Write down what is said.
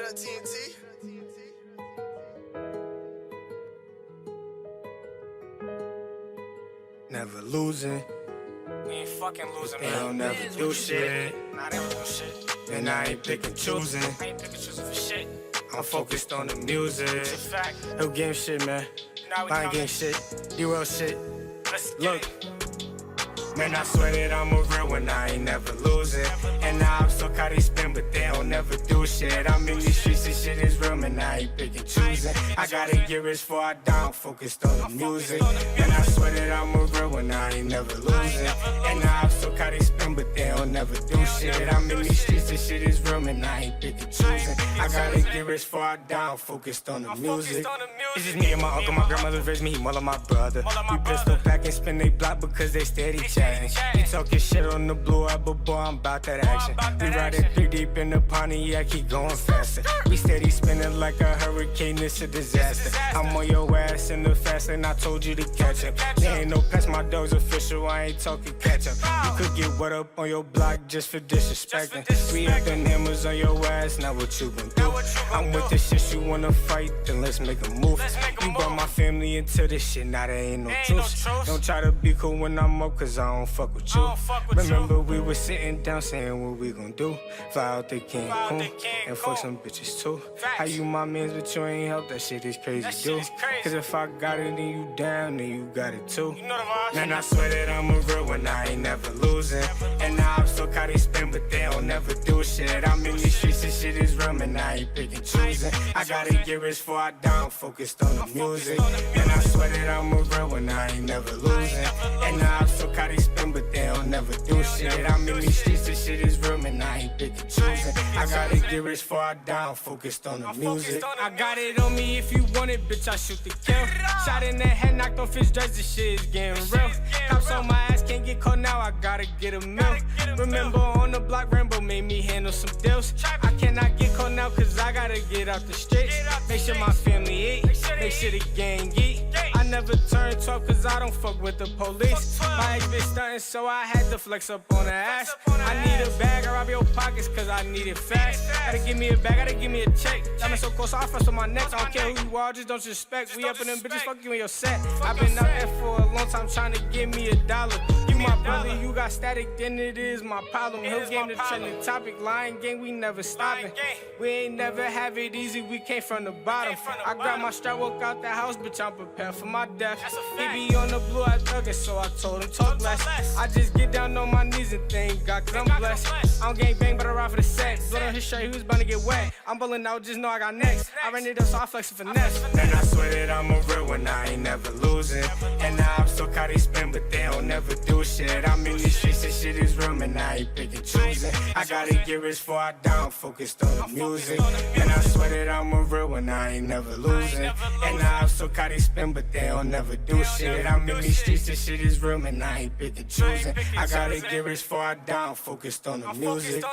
Hit up TNT. Never losing. We ain't fucking losing, They man. don't never do shit. Nah, they don't do shit. And I ain't picking choosing. I ain't picking choosing for shit. I'm focused on the music. It's a fact. No game shit, man. Now we Buying coming. game shit. D-Roll shit. Let's get Look. it. Man, I swear that I'm a real one, I ain't never losing. And now I'm so caught they spin, but they don't never do shit. I'm in these streets, this shit is real, man, I ain't picking choosing. I gotta get rich before I die, I'm focused on the music. And I swear that I'm a real one, I ain't never losing. And now I'm so caught they spin, but they don't never do shit. I'm in these streets, this shit is real, man, I ain't picking choosing. I gotta get rich before I die, I'm focused on the music. It's just me and my uncle, my grandmother raised me, he more like my brother. We pistol back and spin they block because they steady chatting. He talking shit on the blue app, but boy, I'm about that action. We riding 3 deep in the Pontiac, keep going faster. We steady spinning like a hurricane, it's a disaster. I'm on your ass in the fast lane, I told you to catch up. There ain't no past, my dog's official, I ain't talking catch up. You could get wet up on your block just for disrespecting. We have the hammers on your ass, now what you gon' do? I'm with this shit, you wanna fight, then let's make a move. You brought my family into this shit, now there ain't no truth. Don't try to be cool when I'm up, cause I don't fuck with you. Remember we was sitting down saying what we gon' do. Fly out the Cancun and fuck some bitches too. How you my mans but you ain't help, that shit is crazy dude. Cause if I got it and you down, then you got it too. Man, I swear that I'm a real one, I ain't never losing. And now I'm so caught they spin, but they don't never do shit. I'm in these streets, this shit is real, man, I ain't picking choosing. I gotta get rich before I die, I'm focused on the music. And I swear that I'm a real one, I ain't never losing. And now I'm so caught they spin, but they don't never do shit. I'm in these streets, this shit is real, man, I ain't picking choosing. I gotta get rich before I die, I'm focused on the music. I got it on me if you want it, bitch, I shoot the kill. Shot in the head, knocked on fish dreads, this shit is getting real. Cops on my ass, can't get caught now, I gotta get a meal. Remember on the block, Rambo made me handle some deals. I cannot get caught now, cause I gotta get out the streets. Make sure my family eat, make sure the gang eat. I never turn 12 cause I don't fuck with the police. My ex bitch stuntin', so I had to flex up on her ass. I need a bag, I rob your pockets cause I need it fast. Gotta give me a bag, gotta give me a check. Diamond so close, I fuss on my neck. I don't care who you are, just don't suspect. We up in them bitches, fuck you in your set. I've been out there for a long time trying to give me $1. You my brother, you got static, then it is my problem. Hill game the trending topic, lying gang, we never stopping. We ain't never have it easy, we came from the bottom. I grab my strap, walk out the house, bitch, I'm prepared for my death. He be on the blue, I thuggin', so I told him talk less. I just get down on my knees and thank God, cause I'm blessed. I don't gang bang, but I ride for the set. Blood on his shirt, he was bound to get wet. I'm ballin' out, just know I got next. I ran it up, so I flex and finesse. And I swear that I'm a real one, I ain't never losing. And now I'm so caught they spin, but they don't never do shit. I'm in these streets, this shit is real, man, I ain't picking choosing. I gotta get rich before I die, I'm focused on the music. And I swear that I'm a real one, I ain't never losing. And now I'm so caught they spin, but they don't never do shit. I'm in these streets, this shit is real, man, I ain't picking choosing. I gotta get rich before I die, I'm focused on the music.